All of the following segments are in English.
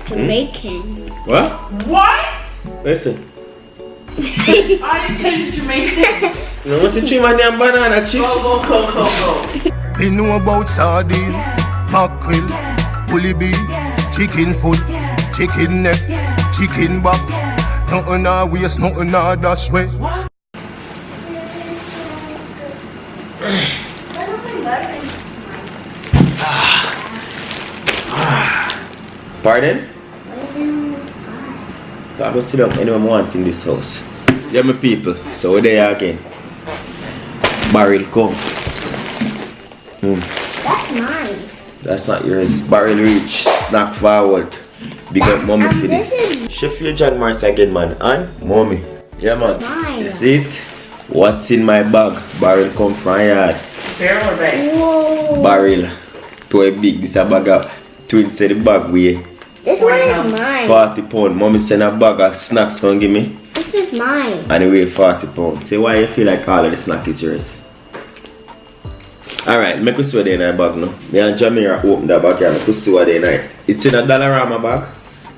Jamaican. What? What? Listen. I just changed Jamaican. You want to trim my damn banana chips? Go. Me know about sardine, mackerel, bully beef, chicken foot, chicken neck, chicken back. Nothing a waste, nothing a dash way. Pardon? I don't see them anyone want in this house. Yeah, my people. So we're there again. Barrel come. That's mine. That's not yours. Barrel reach. Snack forward. Big up mommy for this. Chef your John Mars again, man. And mommy. Yeah, man. Mine. You see it? What's in my bag? Barrel come from yard. Barrel or bag? Whoa. Barrel. Too big. This a bag of twin say the bag weigh. This one is mine. 40 pounds. Mommy send a bag of snacks come give me. This is mine. And it weigh 40 pounds. Say why you feel like all of the snack is yours. Alright, make us see what they in our bag now. Me and Jamaican open that bag here. Make us see what they in there. It's in a Dollarama bag.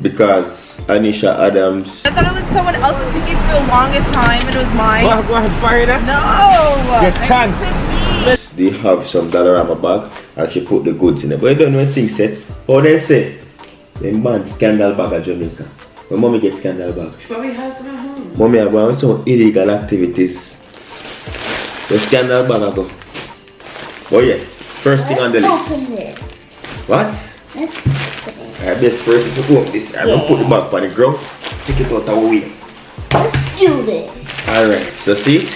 Because Anisha Adams. I thought it was someone else's suitcase for the longest time and it was mine. Go ahead, fire that. No! Get canned. It's me. They have some Dollarama bag and she put the goods in it. But I don't know what things said. How they say? Them band scandal bag at Jamaica. When mommy get scandal bag. She probably has some at home. Mommy have gone some illegal activities. The scandal bag I go. Oh yeah, first thing on the list. Open it. What? Let's open it. Alright, best person to open this. I'm gonna put the bag on the ground. Take it out our way. Let's do this. Alright, so see?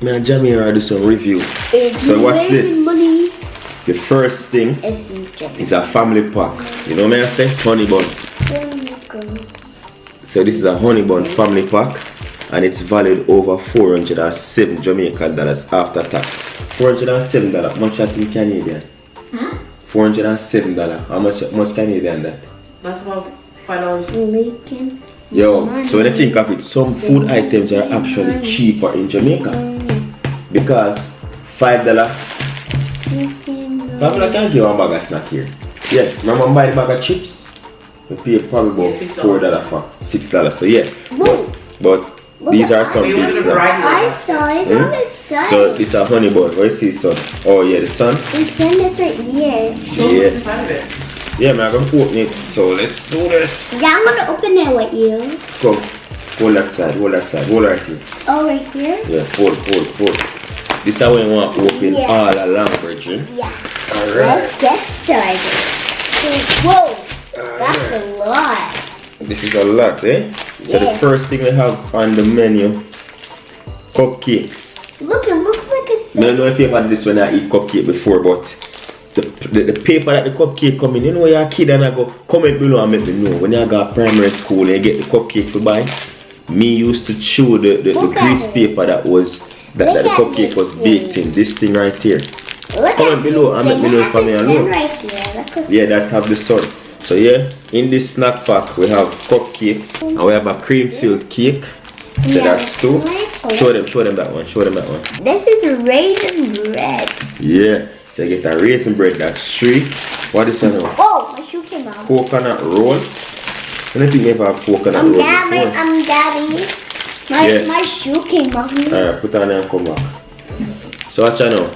Me and Jamie are do some review. If So you what's make this? money, The first thing is a family pack. You know what I say? Honey bun. So this is a honey bun family pack. And it's valued over $407 Jamaican dollars after tax. $407, much I think Canadian. $407. How much Canadian that? That's about $5. Jamaican. Yo, so when you think of it, some food items are actually cheaper in Jamaica. Because $5 Papa can't give one bag of snack here. Yeah, remember buy the bag of chips? We pay probably about $4 for $6. So yeah. But these are some big snacks. I saw it on the sun. So this is a honey bun. Where you see sun? Oh yeah, the sun. The sun is right here. Show what's inside of it. Yeah, man, I'm gonna open it. So let's do this. Yeah, I'm gonna open it with you. Go. Hold that side, hold that side, hold right here. Oh, right here? Yeah, hold. This is how we want to open all along, Virgin. Yeah. Alright. Let's get started. Whoa, that's a lot. This is a lot, eh? So the first thing we have on the menu, cupcakes. Look, it looks like a I don't know if you've had this when I eat cupcake before, but the paper that the cupcake come in, you know you're a kid and I go, comment below and let me know. When you go primary school and you get the cupcake to buy, me used to chew the grease paper that the cupcake was baked in. This thing right here. Comment below and let me know if I'm alone. Yeah, that have the sun. So yeah, in this snack pack we have cupcakes and we have a cream filled cake. So that's two. Show them that one. This is raisin bread. Yeah. So you get a raisin bread, that's 3. What is that now? Oh, my shoe came off. Coconut roll. I don't think we ever have coconut roll before. Daddy. My shoe came off. Alright, put on and come back. So watch out now.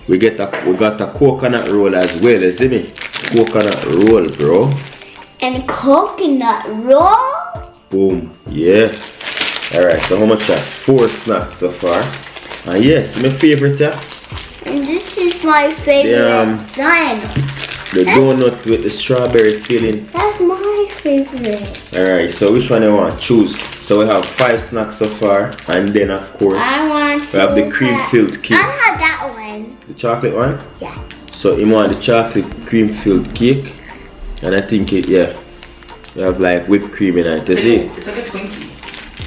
We got a coconut roll as well, isn't it? Coconut roll, bro. And coconut roll? Boom. Yeah. Alright, so how much that? 4 snacks so far. And yes, my favorite, yeah. And this is my favorite son. The donut with the strawberry filling. That's my favorite. Alright, so which one you want? Choose. So we have 5 snacks so far. And then of course, we have the cream filled cake. I have that one. The chocolate one? Yeah. So you want the chocolate cream filled cake. And I think you have like whipped cream in it. Is it? It's like a Twinkie.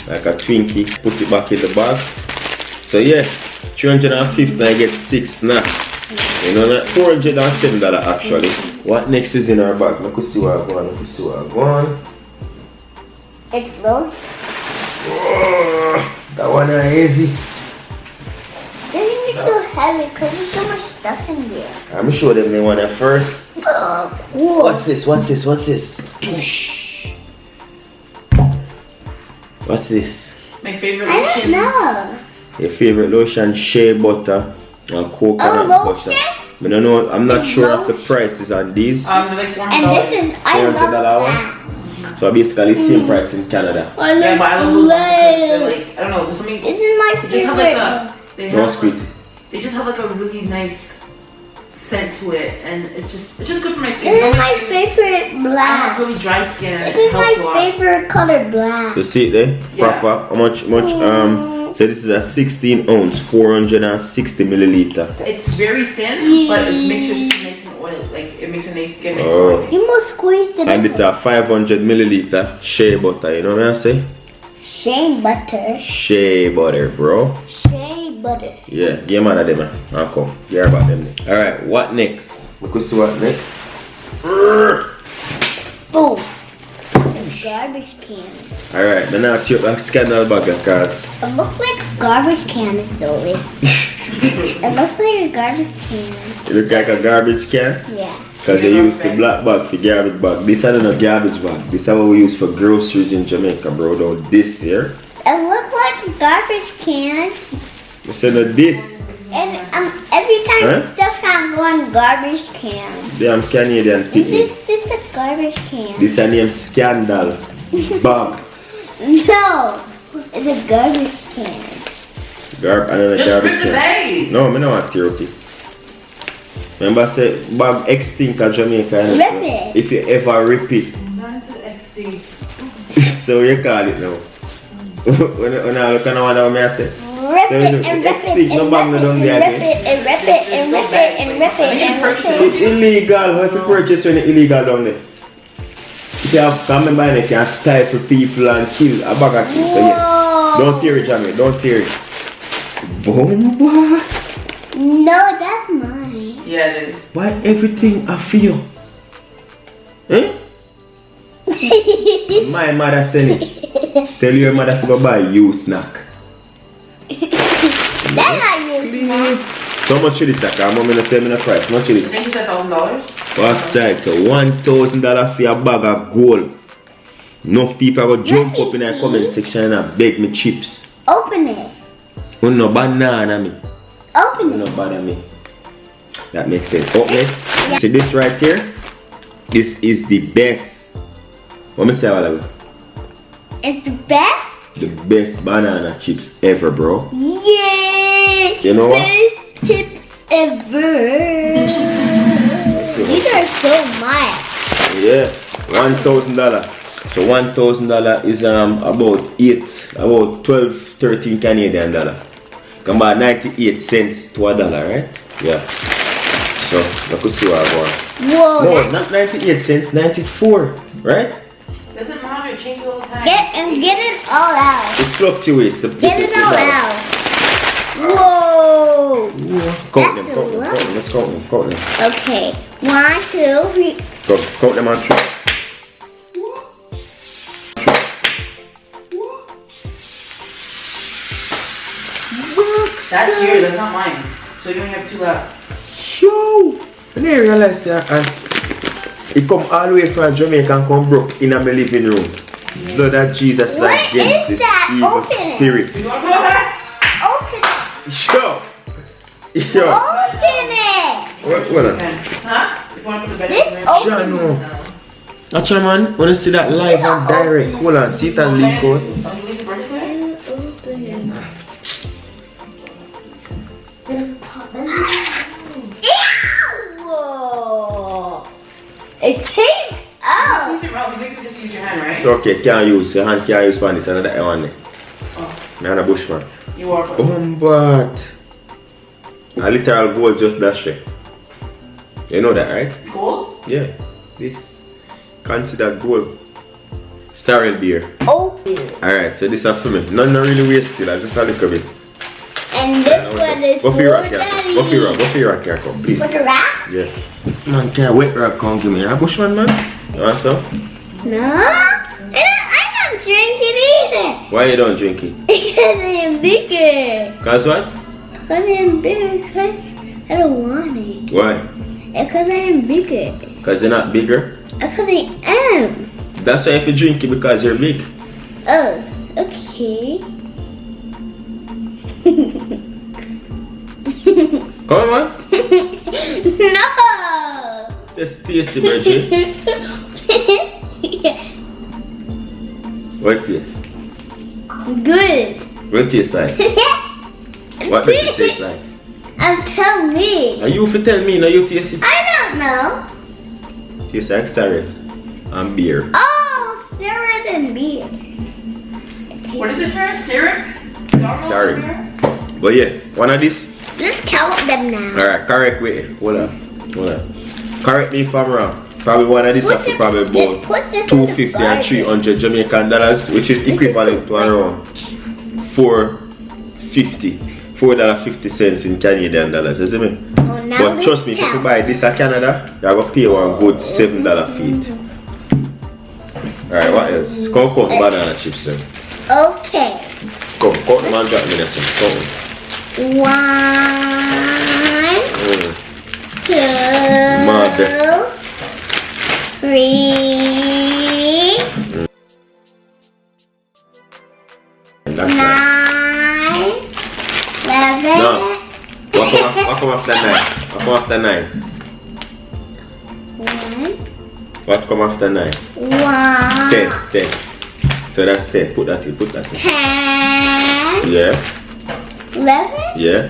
Like a Twinkie. Put it back in the bag. So yeah. 350 I get 6 snacks. You know that $407 actually. What next is in our bag? Let me see what I want. It's low. Oh, that one is heavy. This is so heavy because there's so much stuff in there. I'm gonna show them the one at first. Cool. What's this? What's this? My favorite I don't lotions. know. Your favorite lotion, shea butter and coconut Oh, butter. lotion? I don't know. I'm not sure of the Lotion? prices on these. They're like $400. And this is, I love $400 that. So basically, same price in Canada. I Yeah, but I love those ones because they're blue. like, I don't know, there's something. This is my They just have like favorite. they No have squeeze. they just have like a really nice scent to it, and it's just good for my skin. This is Normally my skin- favorite I have black. really dry skin, and This it is helps a my lot. favorite color black. You see it there? Yeah. Proper. How much? So this is a 16 ounce, 460 milliliter. It's very thin, but it makes your skin nice and oily. Like it makes your nice skin nice and Oh. oily. You must squeeze it And this is a 500 milliliter shea butter. You know what I say? Shea butter. Shea butter, bro. Shea butter. Yeah, give man of them. I'll come. Hear about them. Alright, what next? We could see what next. Boom. Garbage can. Alright, now I'll take a scandal bag because It looks like a garbage can, Zoe. It looks like a garbage can. it look like a garbage can. Yeah. Because they use the black bag for garbage bag. This is not a garbage bag. This is what we use for groceries in Jamaica, bro. Though this here. It looks like a garbage can. We said no this. And every time Huh? stuff can go in garbage can. Damn Canadian people. This is a garbage can. This is a name scandal bag. No, it's a garbage can. Another Just garbage rip the can. bag. No, me no want therapy. Remember I said bag extinct at Jamaica. Rip it. If you ever rip it. Mine's an XD. So you call it now. when I look at one of me I say. Rip So it you and know, rip it extinct, and no rip bag no it down and there rip again. it and rip it and rip it and rip it and rip it. It's illegal. What if you purchase when it's illegal down there? If you have come and buy it, you can stifle people and kill a bag of kids. So yeah. Whoa. Don't tear it, Jamie. Don't tear it. Bomba. No, that's mine. Yeah, it is. Why everything I feel? Eh? My mother send it. Tell your mother to go buy you snack. That's not you. So much of this snack? Mommy not tell me the price. How much of I this? think you said $1,000. What's that? So $1,000 for a bag of gold. Enough people will jump up in the comment section and beg me chips. Open it. You no banana me. Open You it. no bother me. That makes sense. Okay. See this right here? This is the best. What me say about it? It's the best. The best banana chips ever, bro. Yay! You know what? Best chips ever. These are so much. Yeah, $1,000. So $1,000 is about 12, 13 Canadian dollar. Come about 98 cents to a dollar, right? Yeah. So I could see what I want. Whoa. No, not 98 cents, 94, right? Doesn't matter, it changes all the time. Get it all out. It fluctuates. Get it all out. Whoa. Count them, That's a count them, lot. count them. Let's count them, count them. Okay. 1, 2, 3. Count them on three. That's yours, that's not mine. So you only have 2 left. Yo! When I realize that as it come all the way from Jamaica and come broke in my living room. Blood of Jesus What against is this that? evil Open it. spirit. You want to put that? Open it. Yo! Yo! Open it. What? Okay. Huh? You want to put the bed This in there? open. Jano. No. Actually, man, wanna see that live and direct? Hold on, see it and leak out. Oh, you leave the birthday today? Open it. Ew! It came out. Use your mouth. You can just use your hand, right? It's okay, can't use, your hand can't use for this and that one there. Oh, Man a bushman. you are. But a literal gold just dash there. You know that, right? Gold? Yeah. This considered gold. Sorrel beer. Open. Alright, so this is for me. None really wasted, I just a little bit. And this one is Go for for your rock here. Daddy. Go for your rock. Go for your rock here, come, please. For the rat? Yeah. Man, can't wet rock, come give me a bushman, man. You want some? No. I don't drink it either. Why you don't drink it? Because I am bigger. Cause what? Because I am bigger. Because I don't want it. Why? Because I am bigger. Cause you're not bigger? Because I am. That's why if you drink it because you're big. Oh, okay. Come on, man. No. It's tasty, Bridget. What taste? Good. What taste like? What does it taste like? Tell me. Are you for tell me now you taste it? I don't know. Tastes like syrup and beer. Oh, syrup and beer. What is it for? Syrup? Caramel Sorry. beer? But yeah, one of this. Let's count them now. Alright, correct way. Hold on. Correct me if I'm wrong. Probably one of this Put have to this- probably about put this in the 250 and garbage. 300 Jamaican dollars, which is equivalent to around $4.50 in Canadian dollars, you see me? Oh, now But let's trust me, if you count. buy this at Canada, you're gonna pay one good $7 fee. Alright, what else? Come count banana chips then. Okay. Come, count them and drop me there. Count. 1, 2, Mother. 3, And that's 9, right. 11. No. What come after 9? What come after 9? 1, What come after 9? 1, 10. So that's 10. Put that in. 10, Yeah. 11, Yeah.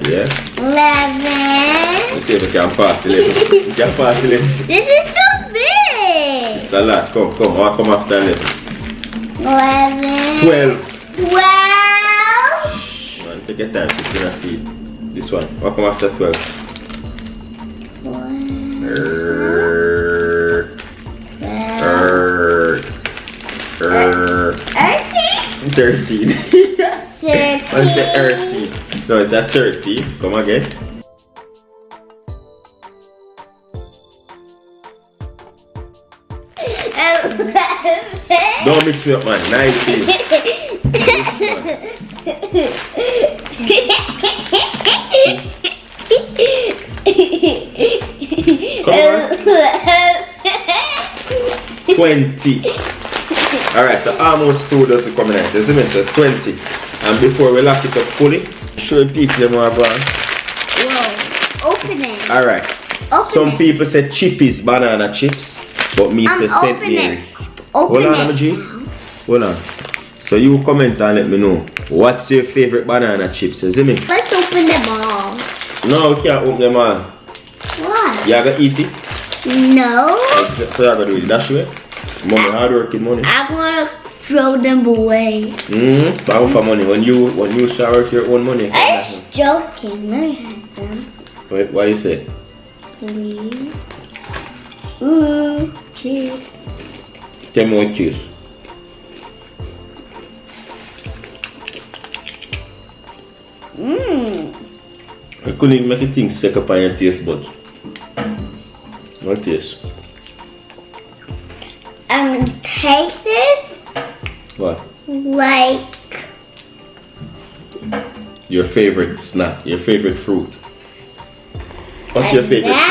11. Let's see if we can pass 11. We can pass 11. This is so big. It's a lot. Come. What come after 11? 11, 12. 12. Man, take your time. You're gonna see this one. What come after 12? 13. What's the 13? No, it's a 30. Come again. Don't mix me up, man. 19. Come on. 20. Alright, so almost 2 does the coming out. Isn't it? So 20. And before we lock it up fully, show people them more gone. Whoa. Open it. Alright. Open Some it. people say chippies, banana chips, but me say St. Open Mary. it. Open Hold on, it. G. Hold on. So you comment and let me know what's your favorite banana chips, is it me? Let's open them all. No, we can't open them all. What? You gonna eat it? No. So you gonna do it that way? Money, hard working money. I want to throw them away. But for money. When you start work your own money. I was joking. Let me have them. What you say? Please. Ooh. Cheers. Tell me what cheese. I couldn't even make a thing sick up on your taste buds. What taste? Taste it What? like Your favorite snack, your favorite fruit. What's your favorite fruit?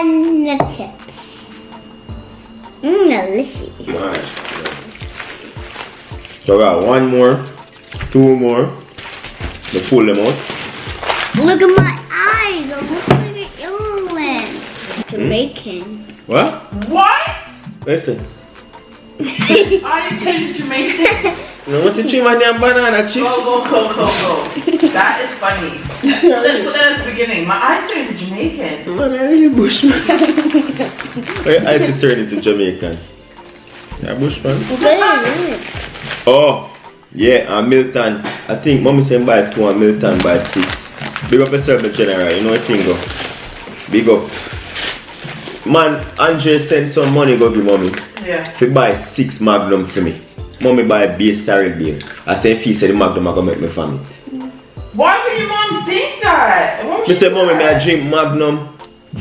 banana chips. Delicious. Nice. So I got 1 more, 2 more. To pull them out. Look at my eyes. It looks like an alien. Jamaican. What? What? Listen. I just changed to Jamaican. No, what's the trim on them banana chips? Go. That is funny. Let's put that at the beginning. My eyes turned to Jamaican. Man, I really bushman. My eyes to turn into Jamaican. Yeah, bushman. Oh, yeah, and Milton. I think mommy said buy 2 and Milton buy 6. Big up yourself, the general. You know what thing go. Big up. Man, Andre sent some money go give mommy. Yeah. To buy 6 Magnum for me. Mommy buy base sorry beer. I say if he said the Magnum I gonna make me family. Why would your mom think that? Why would Me she say do mommy me that? I drink Magnum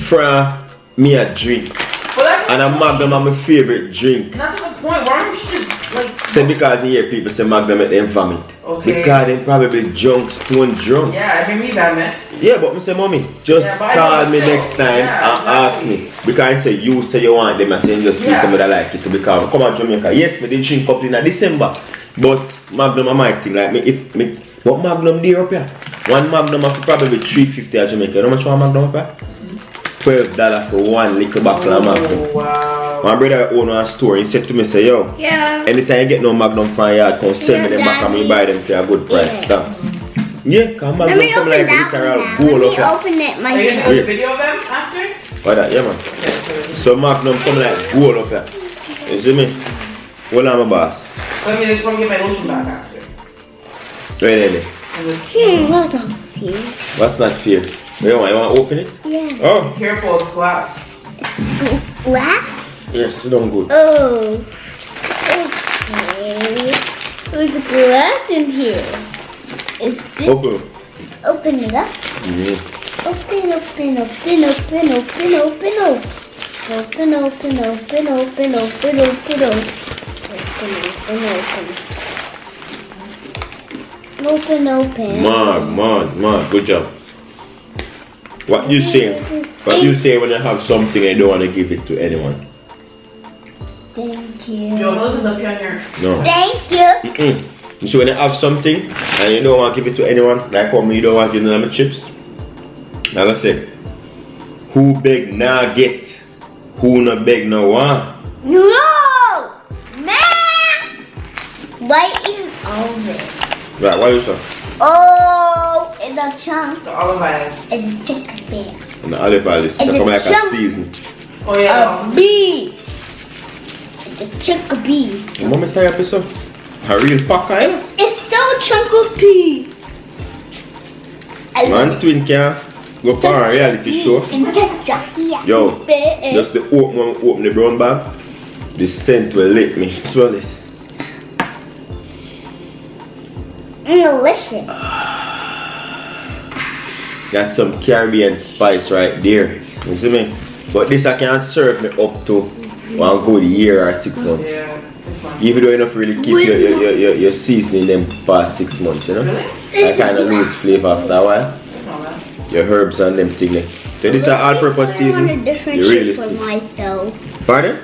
from me a drink. Well, that's And a Magnum is my favorite drink. That's the point. Why don't you just like? Say because you hear people say Magnum make them vomit. Okay. Because they probably drunk, stone drunk. Yeah, I mean me bad man. Yeah, but I say, mommy, just Yeah, but I call know me still. next time Yeah, and ask me. Because I say you say you want them, I say just feel Yeah. somebody that like it to become come on Jamaica. Yes, me did drink up in December. But Magnum I might think like me if me what Magnum there up here? One Magnum of probably 350 at Jamaica. You know how much one Magnum up here? $12 for one little bottle of Magnum. Oh, wow. My brother own a store, he said to me, say, yo, Yeah. anytime you get no Magnum from your yard, come send me them back and me buy them for a good price. Yeah. Thanks. Yeah, come Let Magnum me come open like that one literal now. gold Let me up here. open it Are you gonna myself. do a video of them after? What that? Yeah, man. Okay. So Magnum come like gold up here. You see me? Hold on, my boss. Let me just want to get my lotion back after. Really? What the fear? What's not fair? You want to open it? Yeah. Oh, Careful, it's glass. Black? yes, you don't good. Oh. Okay. There's a glass in here. Is this Open. open it up? Mm-hmm. Open, open, open, open, open, open, open. Open, open, open, open, open, open, open. Open, open. Man, good job. What you say? What you say when you have something and you don't want to give it to anyone? Thank Joe, you. those are the on here. No. Thank you. Mm-mm. So when you have something and you don't want to give it to anyone, like how me don't want to give them chips, I'm gonna say, who beg nah get, who no beg no want. No! Man! Why is over? Right, what you say? Oh, it's a chunk. The olive oil. It's a chicken bear. And the olive oil is And come the like a chunk. season. Oh yeah. A bee. It's a chunk of beef. You want me to tie up this up? A real pack, eh? It's so chunk of pea. Man, twin can go for a reality show. Yo, just the open the brown bag, the scent will lick me. Smell this. Delicious. Got some Caribbean spice right there. You see me? But this I can't serve me up to one good year or 6 months. Yeah. 6 months. Even though you don't really keep your seasoning them past 6 months, you know? Really? I kind of lose flavor after a while. That's not bad. Your herbs and them thing there. So this is an all-purpose I want a season. different You really chip for stick. myself. Pardon?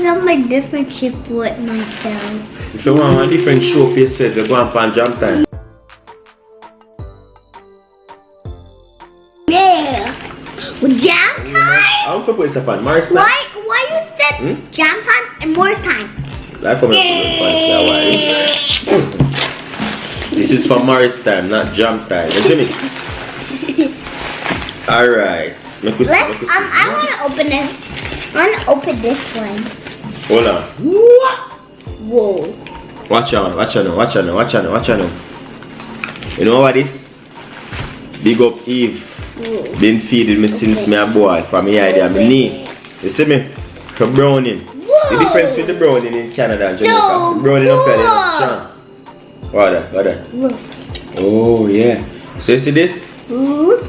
I want a different chip with myself. If you want a different show for yourself, you go on pan jam time. Yeah. Jam time? I'm gonna put it upon Mars. Why you said jam time and more time? Like come and This is for Morris time, not jam time. You see me? Alright. I wanna open it. I wanna open this one. Hold on. Whoa. Watch out now. You know what it's? Big up Eve. Whoa. Been feeding me since me a boy from me idea me knee. You see me? For browning. Whoa. The difference with the browning in Canada and Jamaica. So The browning up here is cool. strong. What that? Whoa. Oh yeah. So you see this? Ooh.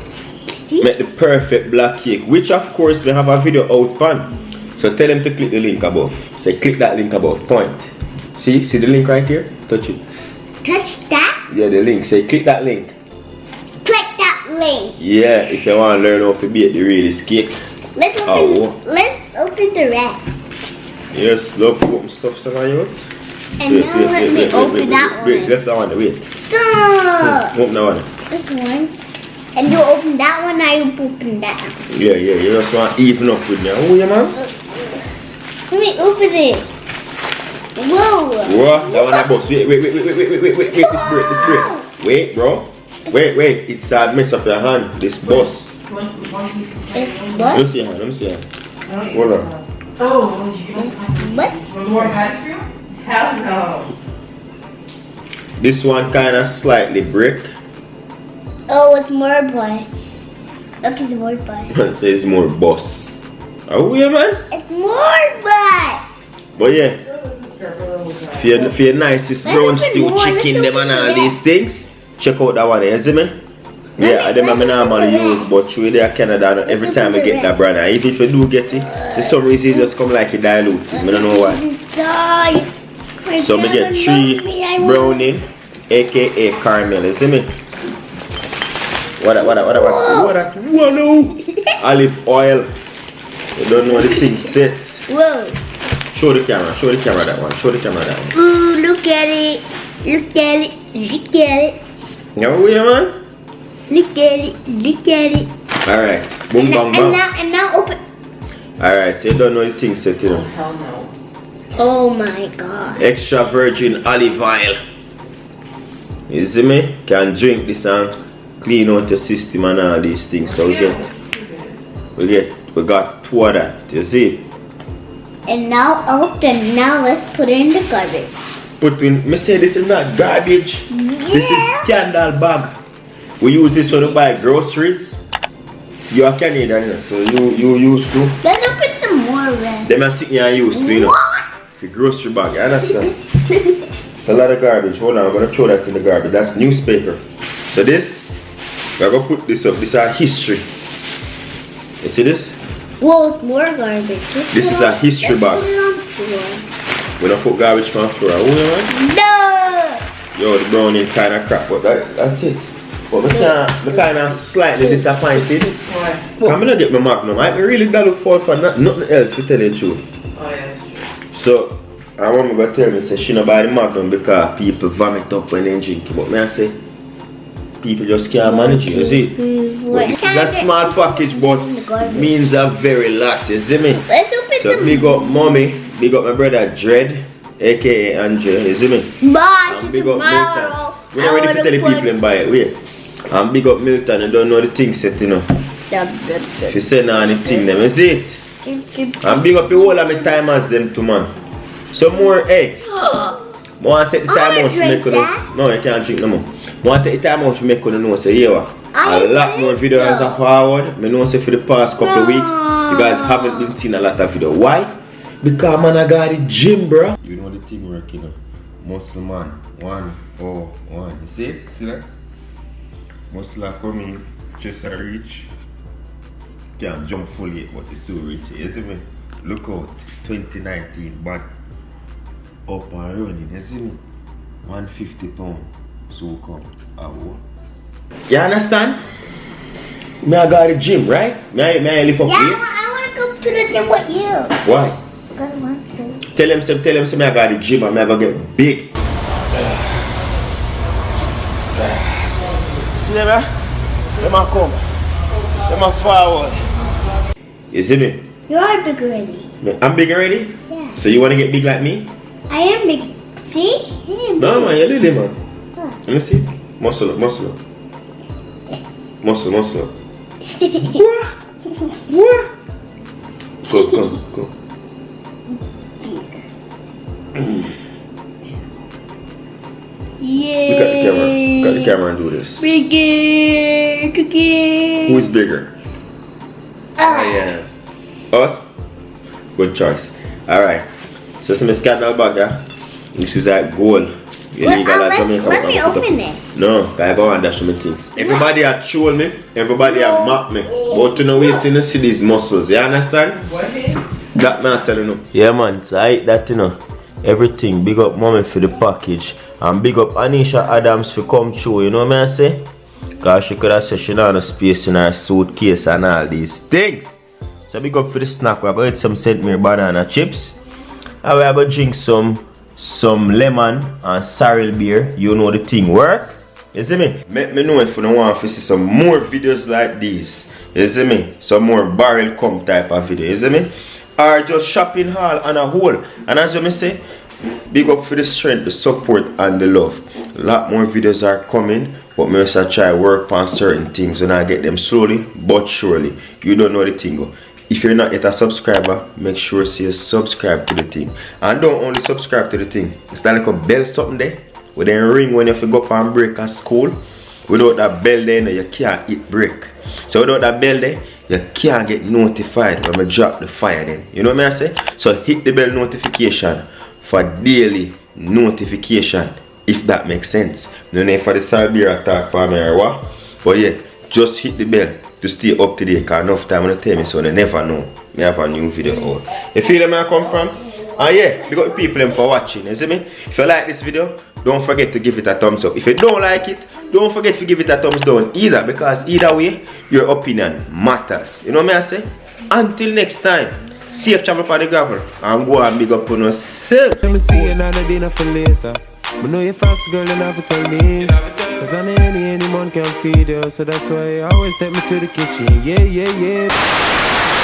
See? Make the perfect black cake, which of course we have a video out on. So tell them to click the link above. So click that link above. Point. See the link right here? Touch it. Touch that. Yeah, the link. Say click that link. Click that link. Yeah, if you want to learn how to bake the realest cake. Let's open the rest. Yes, love open stuff somewhere you. And now let me open that Wait, one. left that one. Wait. Stop. Open that one. This one. And you open that one, I open that one. Yeah. You just want to even up with me. Oh yeah, man. Let me open it. Whoa. What? That one I bust. Wait. This break. Wait, bro. Wait. It's a mess up your hand. This bus. It's Let me what? see your hand. Let me see your hand. I don't Hold eat on. this stuff. Oh, you can What? Want more pads for you? Hell no. This one kind of slightly brick. Oh, it's more boy. Look, it's more boy. Man says more boss. Oh yeah, man. It's more boy. But yeah, for your nicest Let's brown open stew more. chicken, Let's them and open all the these things, check out that one, you see me? Yeah, them I normally use, but through there Canada, not every time I get that brand, and even if you do get it, for some reason it just come like a dilute. I don't know why. So I get 3 browning, aka caramel, you see me? What that? What no? Olive oil. You don't know the thing set. Whoa. Show the camera that one. Show the camera that one. Ooh, look at it. Look at it. Look at it. Now where man? Look at it. Look at it. Alright. Boom bang bang. And now open. Alright, so you don't know the thing set, you Oh, know. hell no. Oh my god. Extra virgin olive oil. You see me? Can drink this and clean out the system and all these things. So we got 2 of that. You see? And now now let's put it in the garbage. Me say this is not garbage. This is scandal bag. We use this when we buy groceries. You are Canadian, so you used to. Let's open some more then. Them are sitting here used to, you know. The grocery bag, you understand? It's a lot of garbage. Hold on, I'm gonna throw that in the garbage. That's newspaper. So this, we're gonna put this up. This is our history. You see this? Whoa, it's more garbage. This is a history bag. We don't put garbage on the floor. Oh, man. No! Yo, the brownie kind of crap, but that's it. But I kind of slightly disappointed. Why? I'm not get my magnum. I really don't look forward for nothing else to tell you the truth. Oh, yeah, that's true. So, I want to tell me, say she not buy the magnum because people vomit up when they drink it. But me I say, people just can't manage it, you see? But this is a small package, but it means a very lot, you see me? Let's open So big up mommy, big up my brother Dread, aka Andre, you see me? Bye. And big up Milton. We not ready to tell the people and buy it, wait. And big up Milton, you don't know the thing set, you know. If you say nah anything them, you see it? And big up the whole of my timers them too, man. Some more egg. I want to take the time out to make you know. No, you can't drink no more. I want to take the time out to make you know, say, yeah, a lot more videos are forward. I know say for the past couple of weeks, you guys haven't been seeing a lot of video. Why? Because man, I got the gym, bro. You know the thing working, you know. Muscle man, 101. You see it? See that? Muscle are coming, chest are reach. Can't jump fully yet, but it's so rich. You see me? Look out, 2019, but up and running. You see me? 150 pounds. So come. You understand? Me I got a gym, right? May I lift up weights? I want to go to the gym with you. Why? Because I want to. Tell them me I got a gym and me I gonna get big. See them, Them a come. Them a forward. You see me? You are big already. I'm big already? Yeah. So you wanna get big like me? I am big. See? I am big. No man, you're little man. Huh. Let me see. Muscle up. Muscle. What? Go. Yeah. Look at the camera. Look at the camera and do this. Bigger. Who is bigger? Yeah. Us? Good choice. Alright. So some scandal bag there. This is like gold. Let me open it. No, I go and dash me things. Everybody have shown me, everybody have mapped me. But you know wait till you see these muscles, you understand? What is? That man telling you. Yeah man, so I that you know. Everything, big up mommy for the package. And big up Anisha Adams for come through, you know what I say? Cause she could have said she not no space in her suitcase and all these things. So big up for the snack. We're going to eat some St. Mary banana chips. And we're going to drink some lemon and sorrel beer. You know the thing work. You see me? Make me know if you don't want to see some more videos like these. You see me? Some more barrel come type of video. You see me? Or just shopping haul on a whole. And as you may say, big up for the strength, the support and the love. A lot more videos are coming, but me also try work on certain things and I get them slowly but surely. You don't know the thing. If you're not yet a subscriber, make sure you subscribe to the thing. And don't only subscribe to the thing. It's like a bell something there. With then ring when you have to go up and break at school. Without that bell there, you can't eat break. So without that bell there, you can't get notified when I drop the fire then. You know what I say? So hit the bell notification for daily notification. If that makes sense. No need for the cyber attack for me or what. But yeah, just hit the bell to stay up to date. Cause enough time when they tell me so they never know. Me have a new video out. You feel where I come from? And yeah, big up the people for watching. You see me? If you like this video, don't forget to give it a thumbs up. If you don't like it, don't forget to give it a thumbs down either, because either way, your opinion matters. You know what I say? Until next time, safe travel for the gravel and go and big up on yourself. Let me see another dinner for later. But know you fast, girl, you never tell me. Cause any man can feed you, so that's why I always take me to the kitchen. Yeah, yeah, yeah.